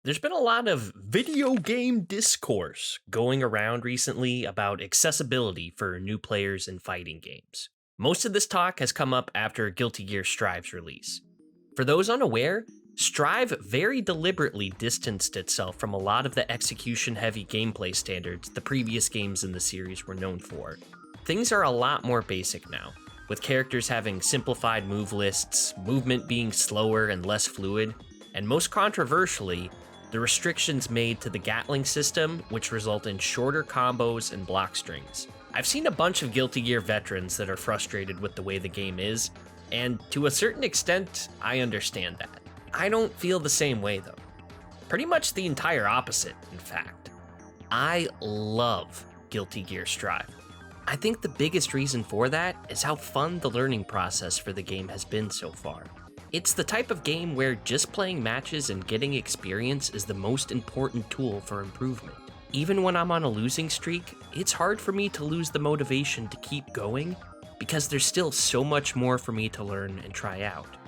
There's been a lot of video game discourse going around recently about accessibility for new players in fighting games. Most of this talk has come up after Guilty Gear Strive's release. For those unaware, Strive very deliberately distanced itself from a lot of the execution heavy gameplay standards the previous games in the series were known for. Things are a lot more basic now, with characters having simplified move lists, movement being slower and less fluid, and most controversially, the restrictions made to the Gatling system, which result in shorter combos and block strings. I've seen a bunch of Guilty Gear veterans that are frustrated with the way the game is, and to a certain extent, I understand that. I don't feel the same way though. Pretty much the entire opposite, in fact. I love Guilty Gear Strive. I think the biggest reason for that is how fun the learning process for the game has been so far. It's the type of game where just playing matches and getting experience is the most important tool for improvement. Even when I'm on a losing streak, it's hard for me to lose the motivation to keep going because there's still so much more for me to learn and try out.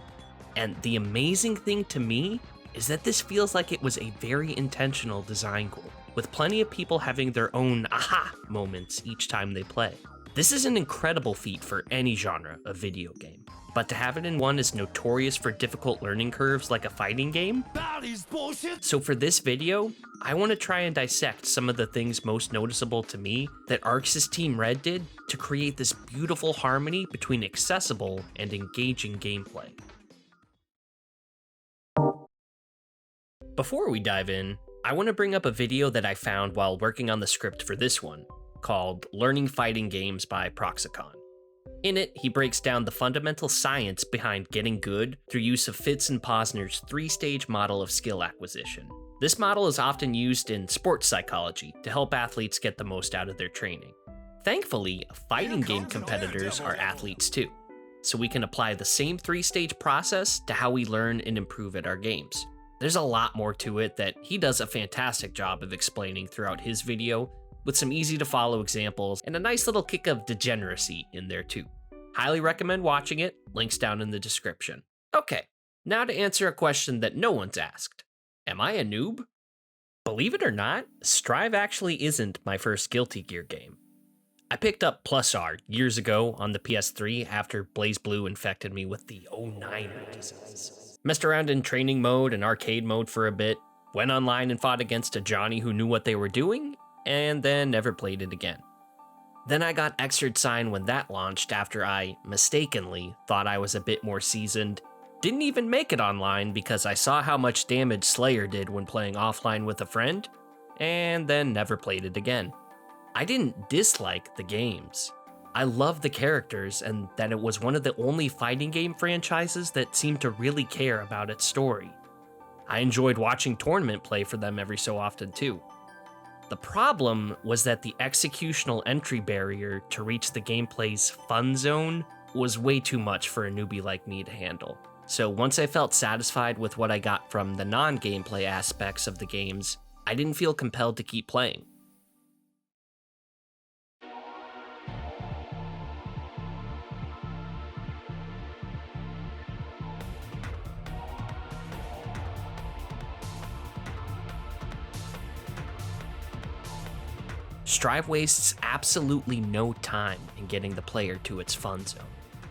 And the amazing thing to me is that this feels like it was a very intentional design goal, with plenty of people having their own aha moments each time they play. This is an incredible feat for any genre of video game, but to have it in one is notorious for difficult learning curves like a fighting game. That is bullshit! So for this video, I want to try and dissect some of the things most noticeable to me that Arx's Team Red did to create this beautiful harmony between accessible and engaging gameplay. Before we dive in, I want to bring up a video that I found while working on the script for this one, called Learning Fighting Games by Proxicon. In it, he breaks down the fundamental science behind getting good through use of Fitz and Posner's three-stage model of skill acquisition. This model is often used in sports psychology to help athletes get the most out of their training. Thankfully, fighting game competitors are athletes too, so we can apply the same three-stage process to how we learn and improve at our games. There's a lot more to it that he does a fantastic job of explaining throughout his video, with some easy to follow examples and a nice little kick of degeneracy in there too. Highly recommend watching it, links down in the description. Okay, now to answer a question that no one's asked. Am I a noob? Believe it or not, Strive actually isn't my first Guilty Gear game. I picked up Plus R years ago on the PS3 after BlazBlue infected me with the '09 disease. Messed around in training mode and arcade mode for a bit, went online and fought against a Johnny who knew what they were doing, and then never played it again. Then I got Xrd Sign when that launched after I, mistakenly, thought I was a bit more seasoned. Didn't even make it online because I saw how much damage Slayer did when playing offline with a friend, and then never played it again. I didn't dislike the games. I loved the characters and that it was one of the only fighting game franchises that seemed to really care about its story. I enjoyed watching tournament play for them every so often too. The problem was that the executional entry barrier to reach the gameplay's fun zone was way too much for a newbie like me to handle. So once I felt satisfied with what I got from the non-gameplay aspects of the games, I didn't feel compelled to keep playing. Strive wastes absolutely no time in getting the player to its fun zone.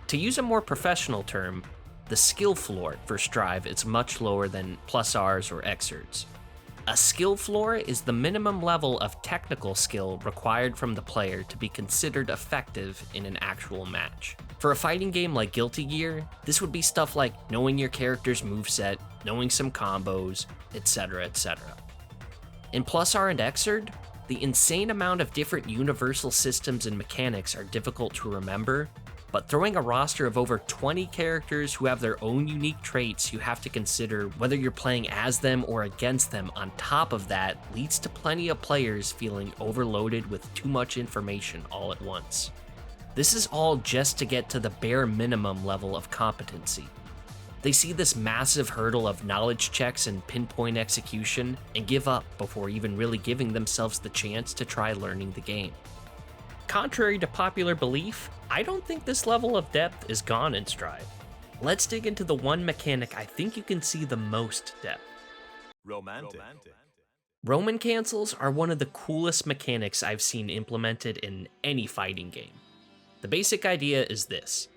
To use a more professional term, the skill floor for Strive is much lower than Plus R's or Xrds. A skill floor is the minimum level of technical skill required from the player to be considered effective in an actual match. For a fighting game like Guilty Gear, this would be stuff like knowing your character's moveset, knowing some combos, etc, etc. In Plus R and Xrd, the insane amount of different universal systems and mechanics are difficult to remember, but throwing a roster of over 20 characters who have their own unique traits you have to consider whether you're playing as them or against them on top of that leads to plenty of players feeling overloaded with too much information all at once. This is all just to get to the bare minimum level of competency. They see this massive hurdle of knowledge checks and pinpoint execution and give up before even really giving themselves the chance to try learning the game. Contrary to popular belief, I don't think this level of depth is gone in Strive. Let's dig into the one mechanic I think you can see the most depth. Roman cancels are one of the coolest mechanics I've seen implemented in any fighting game. The basic idea is this: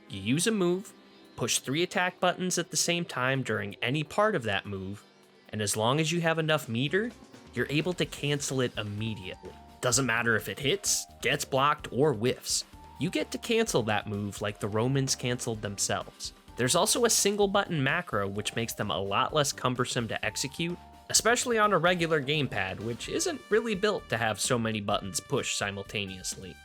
you use a move, push 3 attack buttons at the same time during any part of that move, and as long as you have enough meter, you're able to cancel it immediately. Doesn't matter if it hits, gets blocked, or whiffs. You get to cancel that move like the Romans canceled themselves. There's also a single button macro which makes them a lot less cumbersome to execute, especially on a regular gamepad, which isn't really built to have so many buttons pushed simultaneously.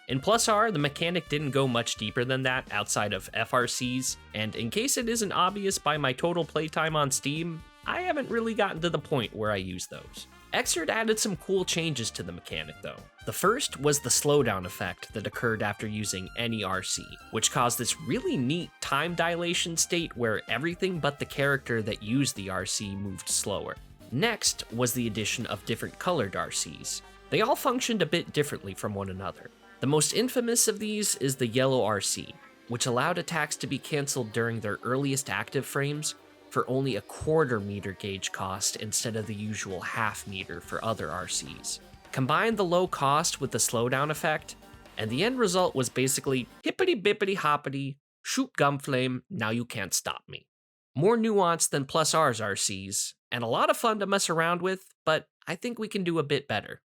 In Plus R, the mechanic didn't go much deeper than that outside of FRCs, and in case it isn't obvious by my total playtime on Steam, I haven't really gotten to the point where I use those. Xrd added some cool changes to the mechanic though. The first was the slowdown effect that occurred after using any RC, which caused this really neat time dilation state where everything but the character that used the RC moved slower. Next was the addition of different colored RCs. They all functioned a bit differently from one another. The most infamous of these is the yellow RC, which allowed attacks to be cancelled during their earliest active frames for only a quarter meter gauge cost instead of the usual half meter for other RCs. Combine the low cost with the slowdown effect, and the end result was basically hippity bippity hoppity, shoot gunflame, now you can't stop me. More nuanced than Plus R's RCs, and a lot of fun to mess around with, but I think we can do a bit better.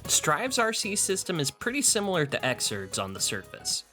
Strive's RC system is pretty similar to Xrd's on the surface.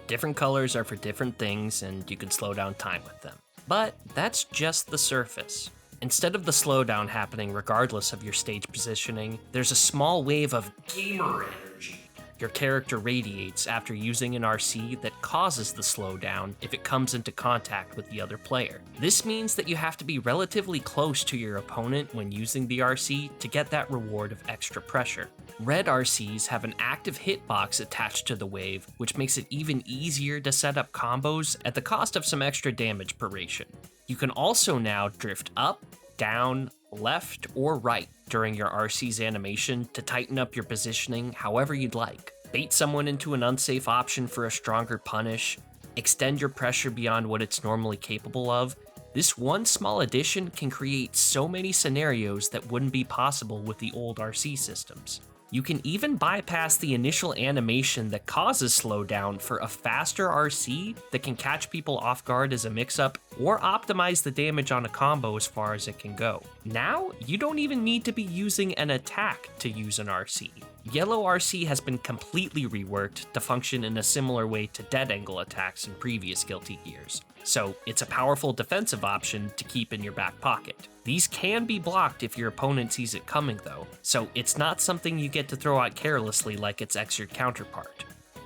Different colors are for different things, and you can slow down time with them. But that's just the surface. Instead of the slowdown happening regardless of your stage positioning, there's a small wave of gamer energy your character radiates after using an RC that causes the slowdown if it comes into contact with the other player. This means that you have to be relatively close to your opponent when using the RC to get that reward of extra pressure. Red RCs have an active hitbox attached to the wave, which makes it even easier to set up combos at the cost of some extra damage per ration. You can also now drift up, down, left, or right during your RC's animation to tighten up your positioning however you'd like. Bait someone into an unsafe option for a stronger punish, extend your pressure beyond what it's normally capable of. This one small addition can create so many scenarios that wouldn't be possible with the old RC systems. You can even bypass the initial animation that causes slowdown for a faster RC that can catch people off guard as a mix-up, or optimize the damage on a combo as far as it can go. Now, you don't even need to be using an attack to use an RC. Yellow RC has been completely reworked to function in a similar way to dead angle attacks in previous Guilty Gears, so it's a powerful defensive option to keep in your back pocket. These can be blocked if your opponent sees it coming though, so it's not something you get to throw out carelessly like its Xrd counterpart.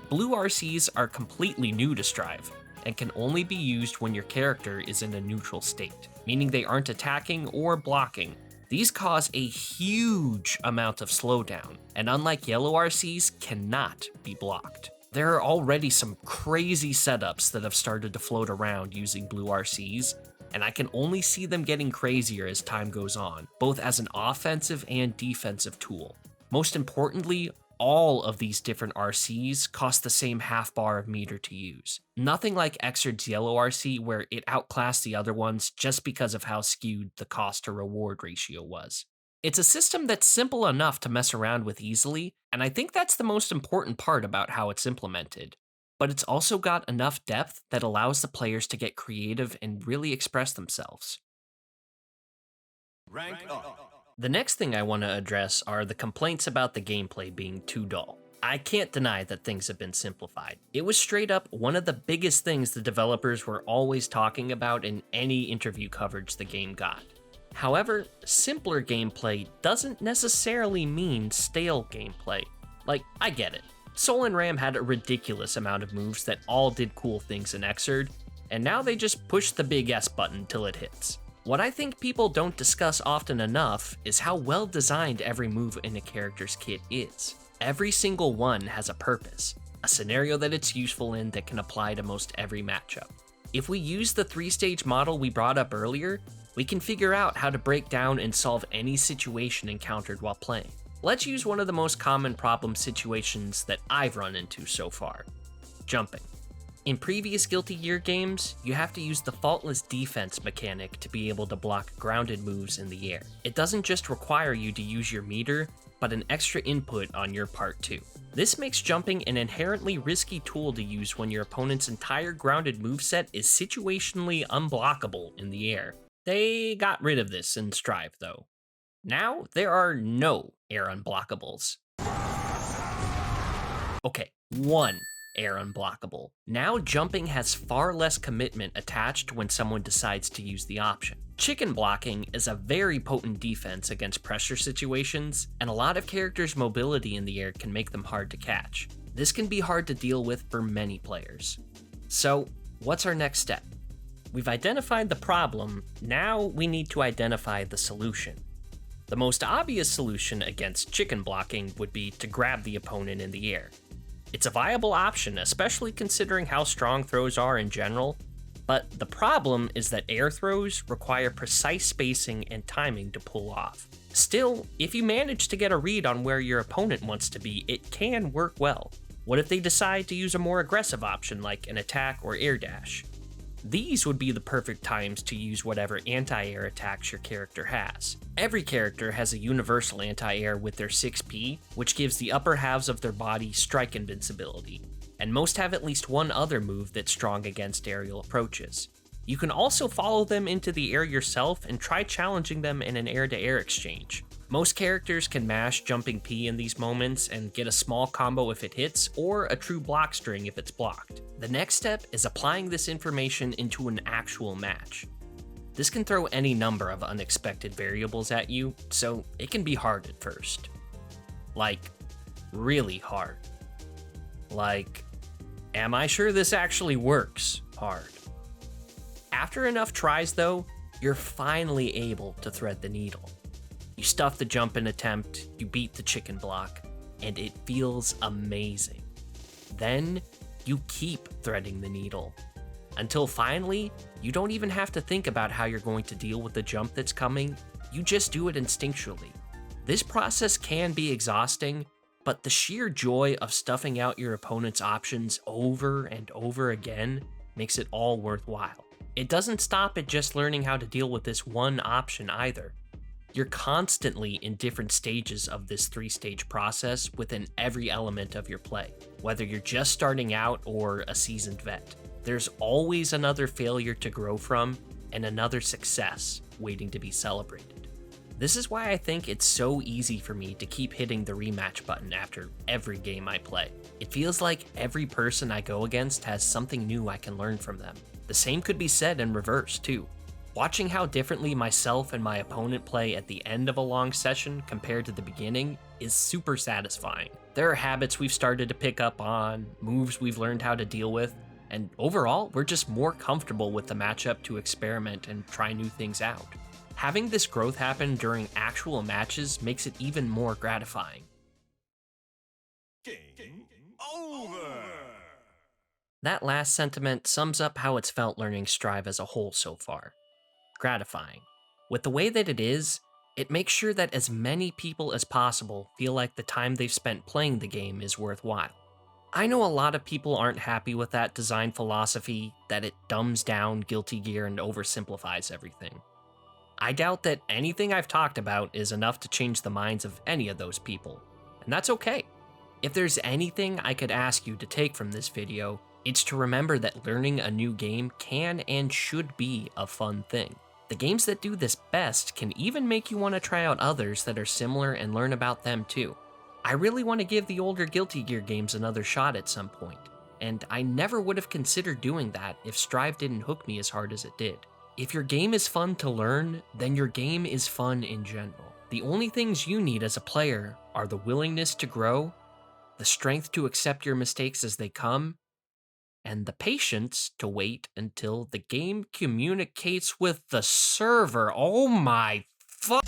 Blue RCs are completely new to Strive, and can only be used when your character is in a neutral state, meaning they aren't attacking or blocking. These cause a huge amount of slowdown, and unlike yellow RCs, cannot be blocked. There are already some crazy setups that have started to float around using blue RCs, and I can only see them getting crazier as time goes on, both as an offensive and defensive tool. Most importantly, all of these different RCs cost the same half bar of meter to use. Nothing like Xrd's yellow RC where it outclassed the other ones just because of how skewed the cost to reward ratio was. It's a system that's simple enough to mess around with easily, and I think that's the most important part about how it's implemented. But it's also got enough depth that allows the players to get creative and really express themselves. Rank up. The next thing I want to address are the complaints about the gameplay being too dull. I can't deny that things have been simplified. It was straight up one of the biggest things the developers were always talking about in any interview coverage the game got. However, simpler gameplay doesn't necessarily mean stale gameplay. Like, I get it. Sol and Ram had a ridiculous amount of moves that all did cool things in Xrd, and now they just push the big S button till it hits. What I think people don't discuss often enough is how well designed every move in a character's kit is. Every single one has a purpose, a scenario that it's useful in that can apply to most every matchup. If we use the 3-stage model we brought up earlier, we can figure out how to break down and solve any situation encountered while playing. Let's use one of the most common problem situations that I've run into so far: jumping. In previous Guilty Gear games, you have to use the faultless defense mechanic to be able to block grounded moves in the air. It doesn't just require you to use your meter, but an extra input on your part too. This makes jumping an inherently risky tool to use when your opponent's entire grounded moveset is situationally unblockable in the air. They got rid of this in Strive though. Now there are no air unblockables. Okay, one air unblockable. Now jumping has far less commitment attached when someone decides to use the option. Chicken blocking is a very potent defense against pressure situations, and a lot of characters' mobility in the air can make them hard to catch. This can be hard to deal with for many players. So, what's our next step? We've identified the problem, now we need to identify the solution. The most obvious solution against chicken blocking would be to grab the opponent in the air. It's a viable option, especially considering how strong throws are in general, but the problem is that air throws require precise spacing and timing to pull off. Still, if you manage to get a read on where your opponent wants to be, it can work well. What if they decide to use a more aggressive option like an attack or air dash? These would be the perfect times to use whatever anti-air attacks your character has. Every character has a universal anti-air with their 6P, which gives the upper halves of their body strike invincibility, and most have at least one other move that's strong against aerial approaches. You can also follow them into the air yourself and try challenging them in an air-to-air exchange. Most characters can mash jumping P in these moments and get a small combo if it hits, or a true block string if it's blocked. The next step is applying this information into an actual match. This can throw any number of unexpected variables at you, so it can be hard at first. Like, really hard. Like, am I sure this actually works? Hard. After enough tries though, you're finally able to thread the needle. You stuff the jump in attempt, you beat the chicken block, and it feels amazing. Then, you keep threading the needle. Until finally, you don't even have to think about how you're going to deal with the jump that's coming, you just do it instinctually. This process can be exhausting, but the sheer joy of stuffing out your opponent's options over and over again makes it all worthwhile. It doesn't stop at just learning how to deal with this one option either. You're constantly in different stages of this 3-stage process within every element of your play, whether you're just starting out or a seasoned vet. There's always another failure to grow from and another success waiting to be celebrated. This is why I think it's so easy for me to keep hitting the rematch button after every game I play. It feels like every person I go against has something new I can learn from them. The same could be said in reverse too. Watching how differently myself and my opponent play at the end of a long session compared to the beginning is super satisfying. There are habits we've started to pick up on, moves we've learned how to deal with, and overall, we're just more comfortable with the matchup to experiment and try new things out. Having this growth happen during actual matches makes it even more gratifying. Game over! That last sentiment sums up how it's felt learning Strive as a whole so far. Gratifying. With the way that it is, it makes sure that as many people as possible feel like the time they've spent playing the game is worthwhile. I know a lot of people aren't happy with that design philosophy, that it dumbs down Guilty Gear and oversimplifies everything. I doubt that anything I've talked about is enough to change the minds of any of those people, and that's okay. If there's anything I could ask you to take from this video, it's to remember that learning a new game can and should be a fun thing. The games that do this best can even make you want to try out others that are similar and learn about them too. I really want to give the older Guilty Gear games another shot at some point, and I never would have considered doing that if Strive didn't hook me as hard as it did. If your game is fun to learn, then your game is fun in general. The only things you need as a player are the willingness to grow, the strength to accept your mistakes as they come, and the patience to wait until the game communicates with the server. Oh my fuck.